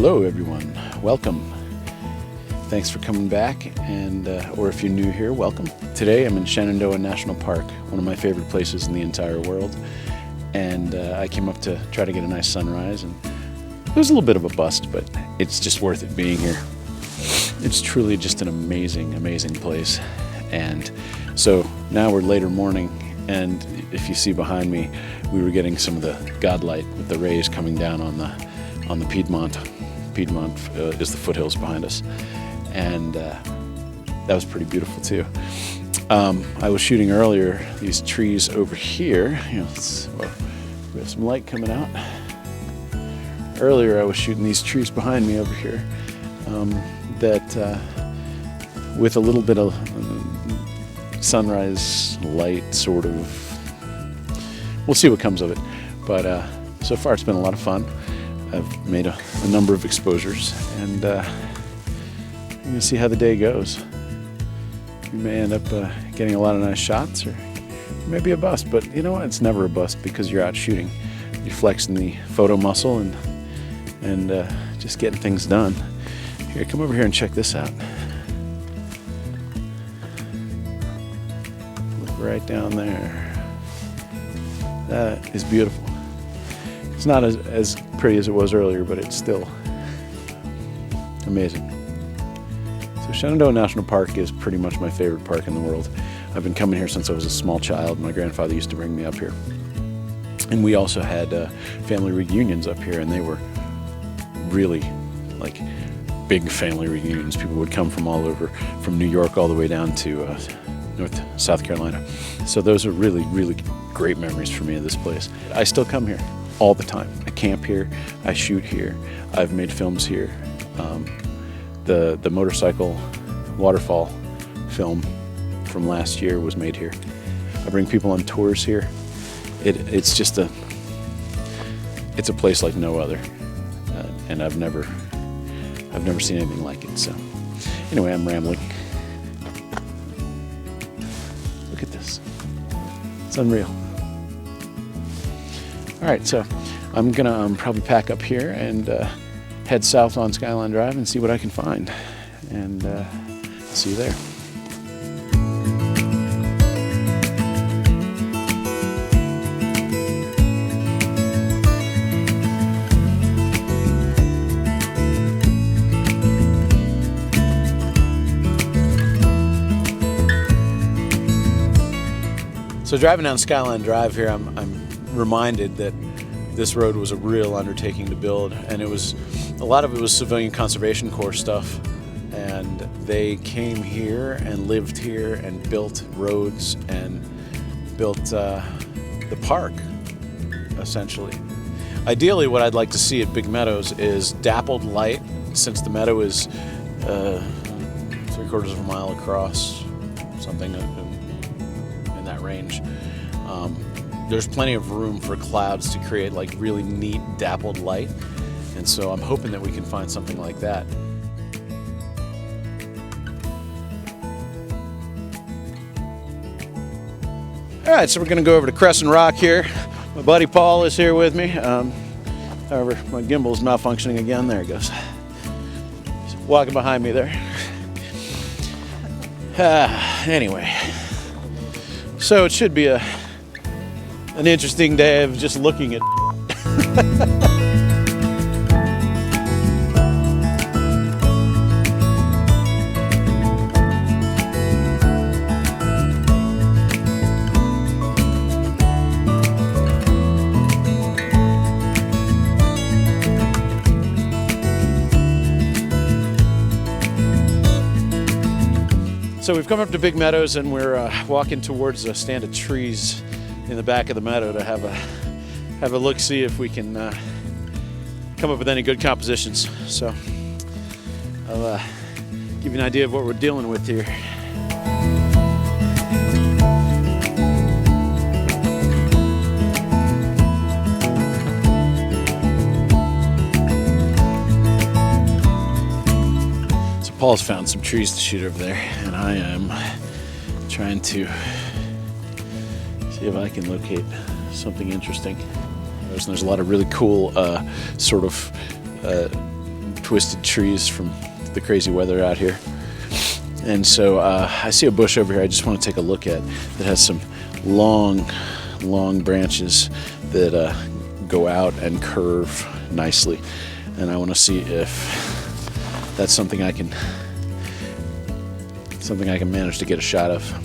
Hello everyone, welcome. Thanks for coming back, and or if you're new here, welcome. Today I'm in Shenandoah National Park, one of my favorite places in the entire world, and I came up to try to get a nice sunrise, and it was a little bit of a bust, but it's just worth it being here. It's truly just an amazing, amazing place. And so now we're later morning, and if you see behind me, we were getting some of the godlight with the rays coming down on the Piedmont. Piedmont is the foothills behind us, and that was pretty beautiful too. I was shooting earlier these trees over here. We have some light coming out. Earlier I was shooting these trees behind me over here that with a little bit of sunrise light, sort of. We'll see what comes of it, but so far it's been a lot of fun. I've made a number of exposures, and you're gonna see how the day goes. You may end up getting a lot of nice shots, or maybe a bust, but you know what? It's never a bust because you're out shooting. You're flexing the photo muscle and just getting things done. Here, come over here and check this out. Look right down there. That is beautiful. It's not as pretty as it was earlier, but it's still amazing. So Shenandoah National Park is pretty much my favorite park in the world. I've been coming here since I was a small child. My grandfather used to bring me up here. And we also had family reunions up here, and they were really like big family reunions. People would come from all over, from New York all the way down to South Carolina. So those are really, really great memories for me of this place. I still come here all the time. I camp here, I shoot here, I've made films here. The motorcycle waterfall film from last year was made here. I bring people on tours here. It's just it's a place like no other, and I've never seen anything like it. So anyway, I'm rambling. Look at this, it's unreal. All right, so I'm gonna probably pack up here and head south on Skyline Drive and see what I can find, and see you there. So driving down Skyline Drive here, I'm reminded that this road was a real undertaking to build, and a lot of it was Civilian Conservation Corps stuff, and they came here and lived here and built roads and built the park, essentially. Ideally, what I'd like to see at Big Meadows is dappled light, since the meadow is 3/4 of a mile across, something in that range. There's plenty of room for clouds to create like really neat dappled light, and so I'm hoping that we can find something like that. All right, so we're gonna go over to Crescent Rock here. My buddy Paul is here with me. However, my gimbal's malfunctioning again. There it goes. He's walking behind me there. Anyway, so it should be an interesting day of just looking at So we've come up to Big Meadows, and we're walking towards a stand of trees in the back of the meadow to have a look, see if we can come up with any good compositions. So I'll give you an idea of what we're dealing with here. So Paul's found some trees to shoot over there, and I am trying to see if I can locate something interesting. There's a lot of really cool sort of twisted trees from the crazy weather out here. And so I see a bush over here I just want to take a look at that has some long branches that go out and curve nicely. And I want to see if that's something I can manage to get a shot of.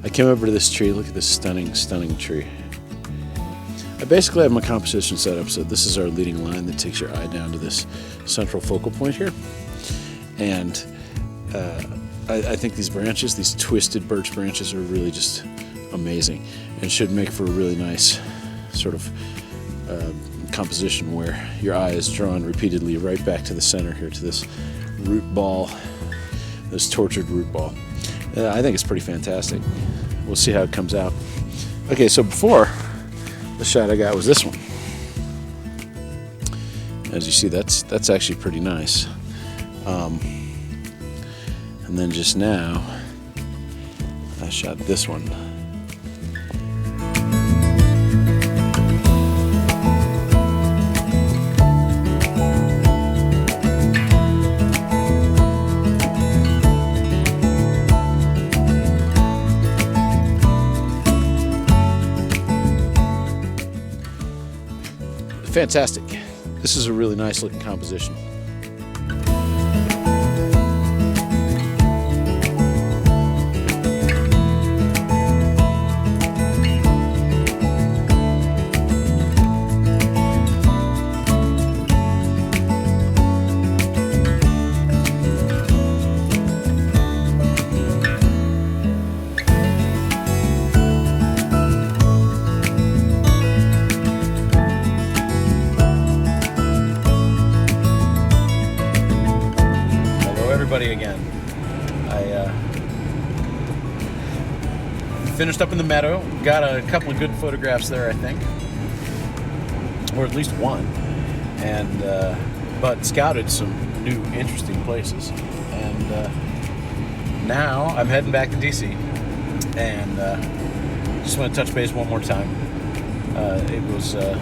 I came over to this tree. Look at this stunning tree. I basically have my composition set up so this is our leading line that takes your eye down to this central focal point here. And I think these branches, these twisted birch branches, are really just amazing and should make for a really nice sort of composition where your eye is drawn repeatedly right back to the center here, to this root ball, this tortured root ball. I think it's pretty fantastic. We'll see how it comes out. Okay, so before, the shot I got was this one. As you see, that's actually pretty nice. And then just now, I shot this one. Fantastic. This is a really nice looking composition. Again, I finished up in the meadow, got a couple of good photographs there, I think, or at least one, and but scouted some new interesting places. And now I'm heading back to DC, and just want to touch base one more time. It was a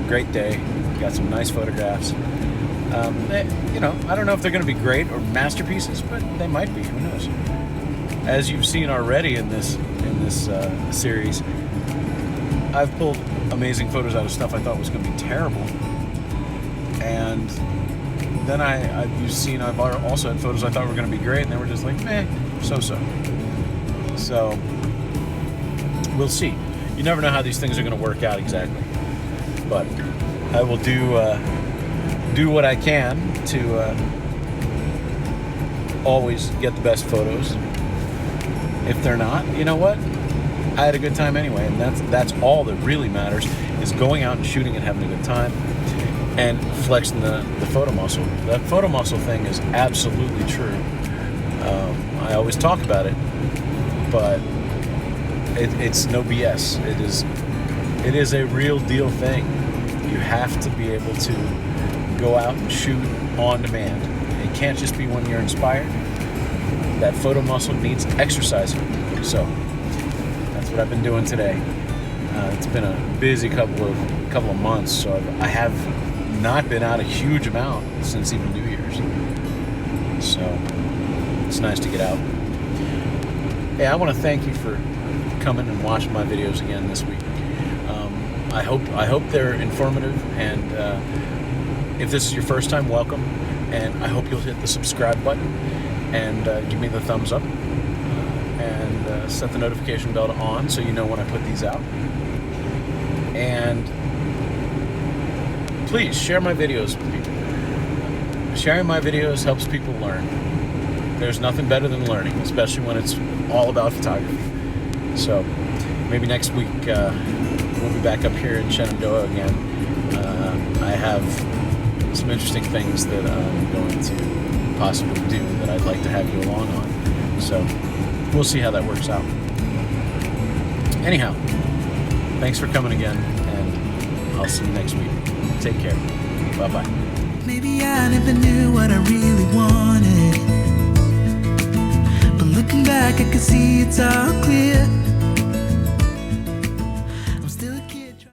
great day, got some nice photographs. You know, I don't know if they're going to be great or masterpieces, but they might be. Who knows? As you've seen already in this series, I've pulled amazing photos out of stuff I thought was going to be terrible, and then you've seen I've also had photos I thought were going to be great, and they were just like meh, so-so. So we'll see. You never know how these things are going to work out exactly, but I will do what I can to always get the best photos. If they're not, you know what? I had a good time anyway, and that's all that really matters, is going out and shooting and having a good time and flexing the photo muscle. That photo muscle thing is absolutely true. I always talk about it, but it's no BS. It is a real deal thing. You have to be able to go out and shoot on demand. It can't just be when you're inspired. That photo muscle needs exercising. So that's what I've been doing today. It's been a busy couple of months, so I have not been out a huge amount since even New Year's. So it's nice to get out. Hey, I want to thank you for coming and watching my videos again this week. I hope they're informative, and if this is your first time, welcome, and I hope you'll hit the subscribe button and give me the thumbs up and set the notification bell to on so you know when I put these out. And please share my videos with people. Sharing my videos helps people learn. There's nothing better than learning, especially when it's all about photography. So maybe next week we'll be back up here in Shenandoah again. I have some interesting things that I'm going to possibly do that I'd like to have you along on. So we'll see how that works out. Anyhow, thanks for coming again, and I'll see you next week. Take care. Bye-bye. Maybe I never knew what I really wanted, but look Looking back, I can see it's all clear.